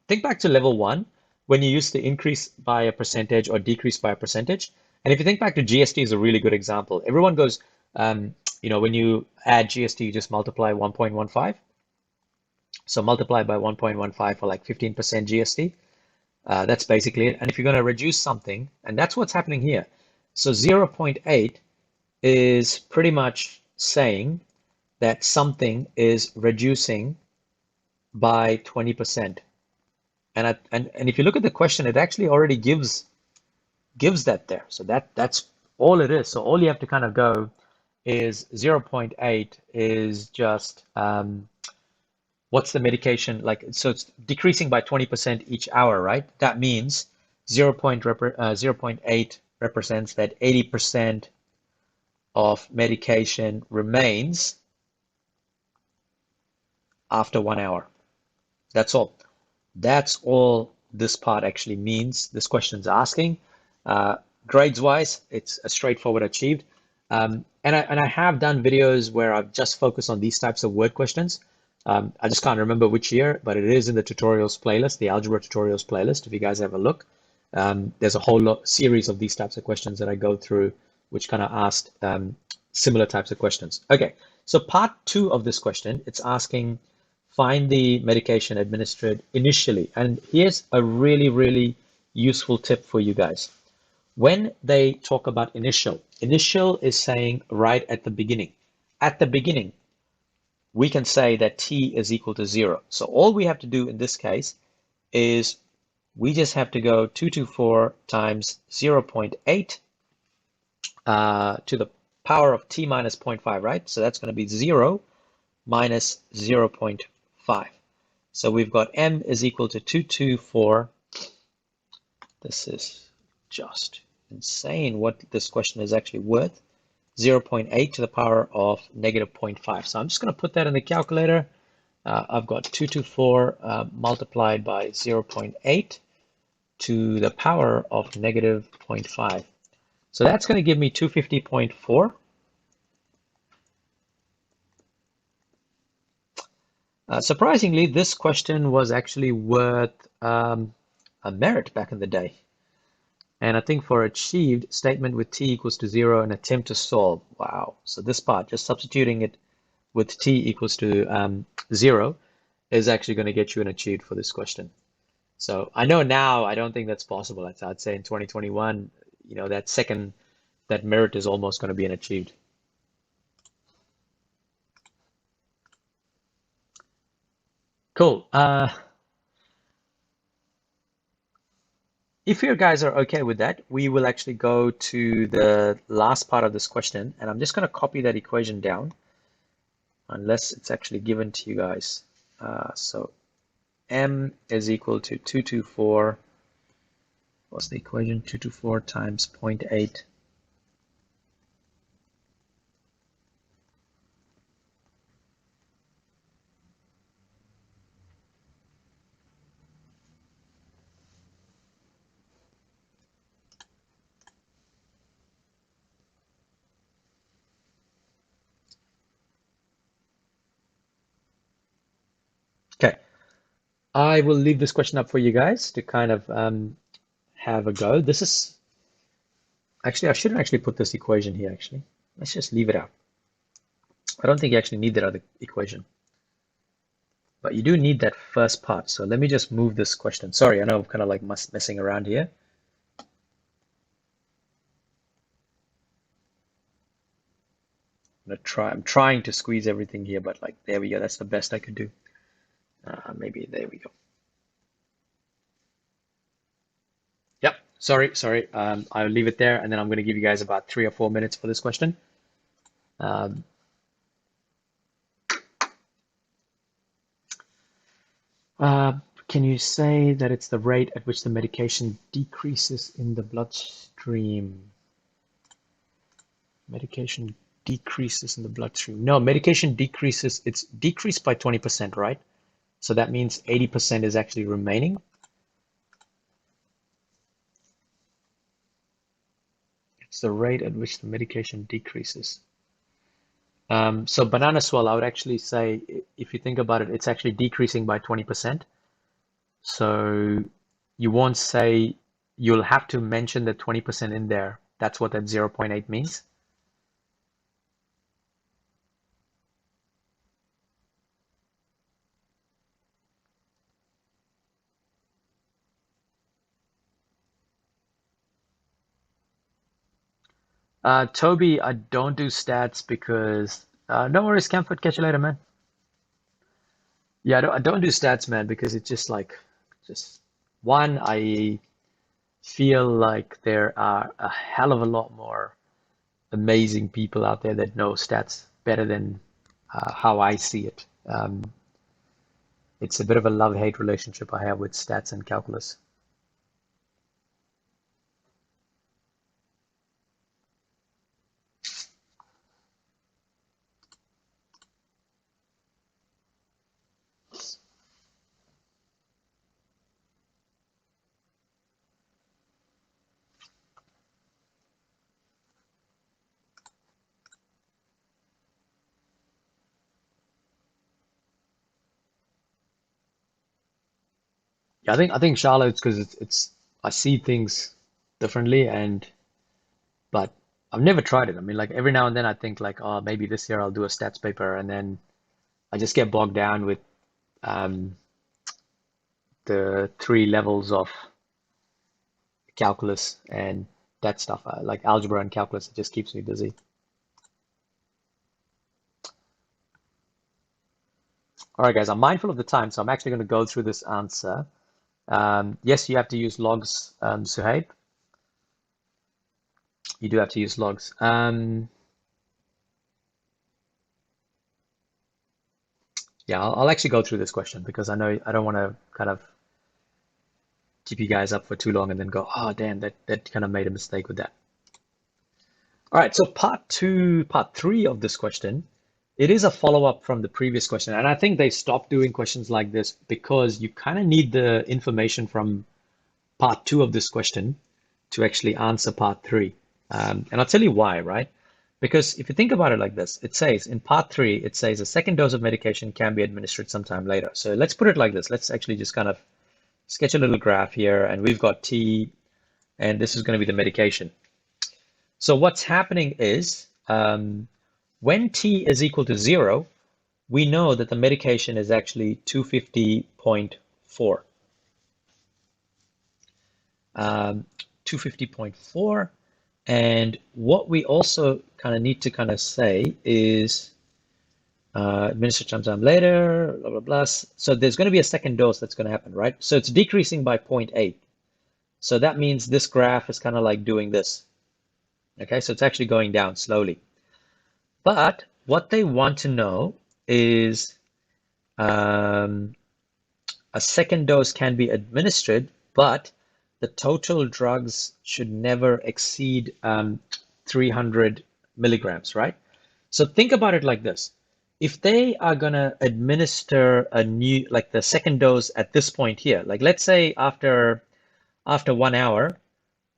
think back to level one when you used to increase by a percentage or decrease by a percentage. And if you think back to GST is a really good example. Everyone goes, when you add GST, you just multiply 1.15. So multiply by 1.15 for like 15% GST. That's basically it. And if you're going to reduce something, and that's what's happening here. So 0.8 is pretty much saying that something is reducing by 20%. And if you look at the question, it actually already gives that there. So that's all it is. So all you have to kind of go is 0.8 is just what's the medication like? So it's decreasing by 20% each hour, right? That means 0.8 represents that 80% of medication remains after 1 hour. That's all. That's all this part actually means. This question's asking. Grades wise, it's a straightforward achieved. And I have done videos where I've just focused on these types of word questions. I just can't remember which year, but it is in the tutorials playlist, the algebra tutorials playlist. If you guys have a look, there's a whole series of these types of questions that I go through, which kind of asked similar types of questions. Okay, so part 2 of this question, it's asking find the medication administered initially. And here's a really, really useful tip for you guys. When they talk about initial is saying right at the beginning. At the beginning, we can say that t is equal to 0. So all we have to do in this case is we just have to go 224 times 0.8 to the power of t minus 0.5, right? So that's going to be 0 minus 0.5. So we've got m is equal to 224. This is just insane what this question is actually worth. 0.8 to the power of negative 0.5. So I'm just going to put that in the calculator. I've got 224 multiplied by 0.8 to the power of negative 0.5. So that's going to give me 250.4. Surprisingly, this question was actually worth a merit back in the day. And I think for achieved, statement with t equals to 0 and attempt to solve. Wow. So this part, just substituting it with t equals to 0 is actually going to get you an achieved for this question. So I know now, I don't think that's possible. I'd say in 2021, you know, that merit is almost going to be an achieved. Cool. If you guys are okay with that, we will actually go to the last part of this question, and I'm just going to copy that equation down, unless it's actually given to you guys. So m is equal to 224, what's the equation? 224 times 0.8. Okay, I will leave this question up for you guys to kind of have a go. This is actually, I shouldn't actually put this equation here, actually. Let's just leave it out. I don't think you actually need that other equation. But you do need that first part. So let me just move this question. Sorry, I know I'm kind of like messing around here. I'm trying to squeeze everything here, but like, there we go. That's the best I could do. Maybe there we go. Yep, sorry. I'll leave it there, and then I'm going to give you guys about 3 or 4 minutes for this question. Um, can you say that it's the rate at which the medication decreases in the bloodstream? Medication decreases in the bloodstream. No, medication decreases, it's decreased by 20%, right? So that means 80% is actually remaining. It's the rate at which the medication decreases. So banana swell, I would actually say, if you think about it, it's actually decreasing by 20%. So you won't say, you'll have to mention the 20% in there. That's what that 0.8 means. Toby, I don't do stats because No worries, Camford. Catch you later, man. Yeah, I don't do stats, man, because it's just like, just one, I feel like there are a hell of a lot more amazing people out there that know stats better than how I see it. It's a bit of a love-hate relationship I have with stats and calculus. Yeah, I think Charlotte's because it's I see things differently, and but I've never tried it. I mean, like every now and then I think like, oh, maybe this year I'll do a stats paper, and then I just get bogged down with um, the three levels of calculus and that stuff. Like algebra and calculus, it just keeps me busy. All right, guys, I'm mindful of the time, so I'm actually going to go through this answer. Yes, you have to use logs, Suhaib. You do have to use logs. Yeah, I'll actually go through this question because I know I don't want to kind of keep you guys up for too long and then go, oh, damn, that kind of made a mistake with that. All right, so part three of this question, it is a follow-up from the previous question. And I think they stopped doing questions like this because you kind of need the information from part two of this question to actually answer part three. And I'll tell you why, right? Because if you think about it like this, it says in part three, it says a second dose of medication can be administered sometime later. So let's put it like this. Let's actually just kind of sketch a little graph here, and we've got T, and this is going to be the medication. So what's happening is when T is equal to 0, we know that the medication is actually 250.4. 250.4. And what we also kind of need to kind of say is administered sometime later, blah, blah, blah. So there's going to be a second dose that's going to happen, right? So it's decreasing by 0.8. So that means this graph is kind of like doing this. Okay, so it's actually going down slowly. But what they want to know is a second dose can be administered, but the total drugs should never exceed 300 milligrams, right? So think about it like this. If they are going to administer a new, like the second dose at this point here, like let's say after 1 hour,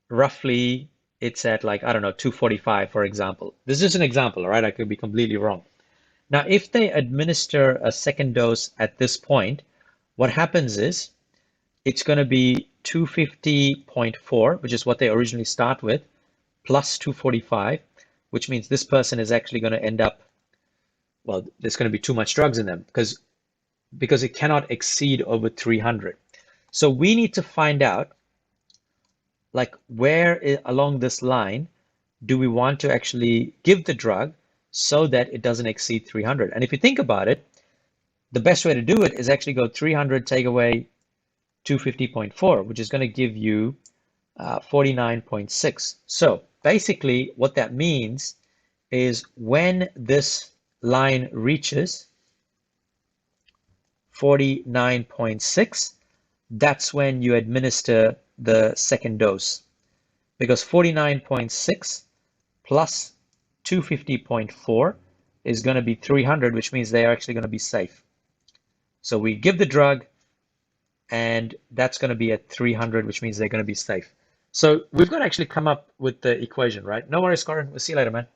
roughly it's at like, I don't know, 245, for example. This is an example, right? I could be completely wrong. Now, if they administer a second dose at this point, what happens is it's going to be 250.4, which is what they originally start with, plus 245, which means this person is actually going to end up, well, there's going to be too much drugs in them because it cannot exceed over 300. So we need to find out, like, where along this line do we want to actually give the drug so that it doesn't exceed 300? And if you think about it, the best way to do it is actually go 300, take away 250.4, which is going to give you 49.6. So basically what that means is when this line reaches 49.6, that's when you administer the second dose, because 49.6 plus 250.4 is going to be 300, which means they are actually going to be safe. So we give the drug, and that's going to be at 300, which means they're going to be safe. So we've got to actually come up with the equation, right? No worries, Corin. We'll see you later, man.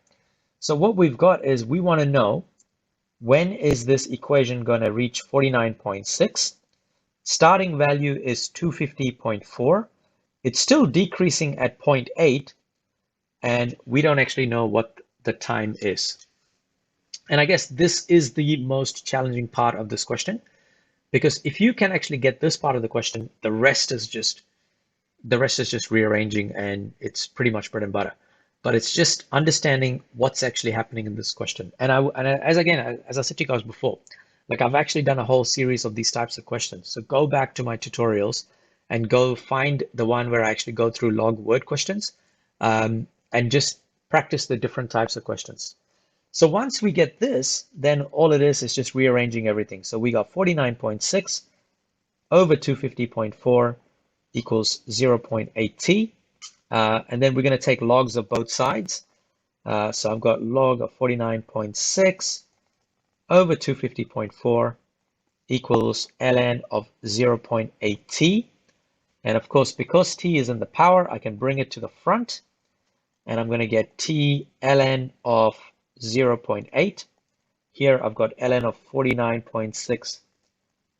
So what we've got is we want to know when is this equation going to reach 49.6? Starting value is 250.4. It's still decreasing at 0.8, and we don't actually know what the time is. And I guess this is the most challenging part of this question, because if you can actually get this part of the question, the rest is just rearranging, and it's pretty much bread and butter. but it's just understanding what's actually happening in this question. As I said to you guys before, like I've actually done a whole series of these types of questions. So go back to my tutorials and go find the one where I actually go through log word questions, and just practice the different types of questions. So once we get this, then all it is just rearranging everything. So we got 49.6 over 250.4 equals 0.8t. And then we're going to take logs of both sides. So I've got log of 49.6 over 250.4 equals ln of 0.8t. And of course, because t is in the power, I can bring it to the front. And I'm going to get t ln of 0.8. Here I've got ln of 49.6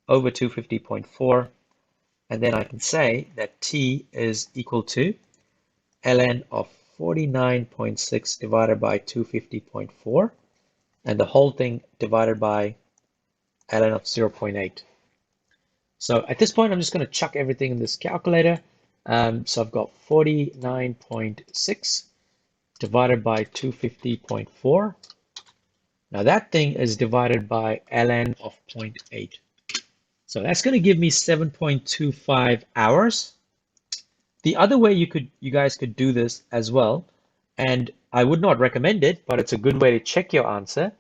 over 250.4. And then I can say that t is equal to ln of 49.6 divided by 250.4, and the whole thing divided by ln of 0.8. So at this point, I'm just going to chuck everything in this calculator. So I've got 49.6 divided by 250.4. Now that thing is divided by ln of 0.8. So that's going to give me 7.25 hours. The other way you guys could do this as well, and I would not recommend it, but it's a good way to check your answer,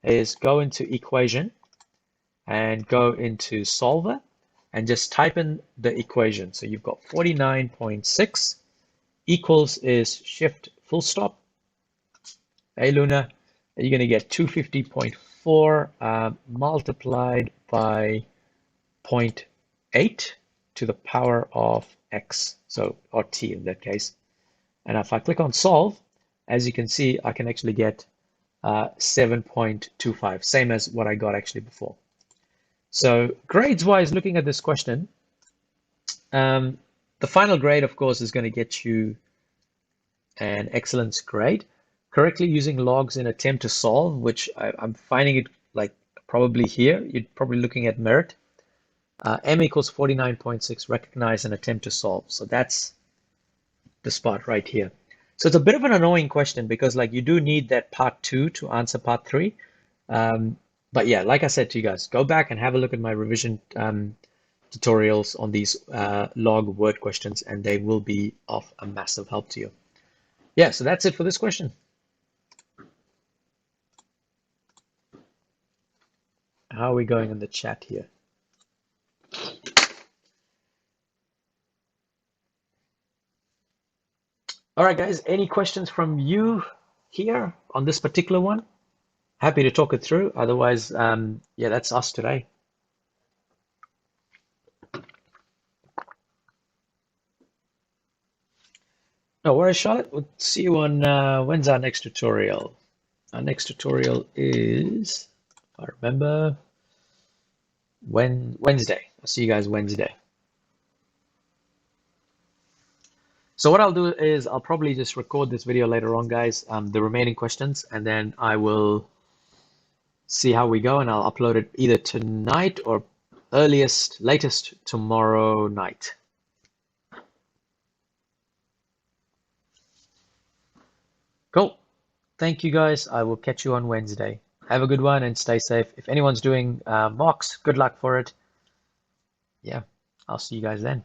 is go into equation and go into solver and just type in the equation. So you've got 49.6 equals is shift full stop. Hey Luna, you're going to get 250.4 multiplied by 0.8 to the power of x, so or t in that case. And if I click on solve, as you can see, I can actually get 7.25, same as what I got actually before. So grades wise, looking at this question, the final grade, of course, is going to get you an excellence grade. Correctly using logs in attempt to solve, which I'm finding it like probably here, you're probably looking at merit. M equals 49.6, recognize and attempt to solve. So that's the spot right here. So it's a bit of an annoying question because like you do need that part 2 to answer part 3. But yeah, like I said to you guys, go back and have a look at my revision tutorials on these log word questions, and they will be of a massive help to you. Yeah, so that's it for this question. How are we going in the chat here? All right, guys, any questions from you here on this particular one? Happy to talk it through. Otherwise, yeah, that's us today. No worries, Charlotte. We'll see you on, when's our next tutorial? Our next tutorial is, if I remember, Wednesday. I'll see you guys Wednesday. So what I'll do is I'll probably just record this video later on, guys, the remaining questions, and then I will see how we go, and I'll upload it either tonight or latest tomorrow night. Cool. Thank you, guys. I will catch you on Wednesday. Have a good one and stay safe. If anyone's doing mocks, good luck for it. Yeah, I'll see you guys then.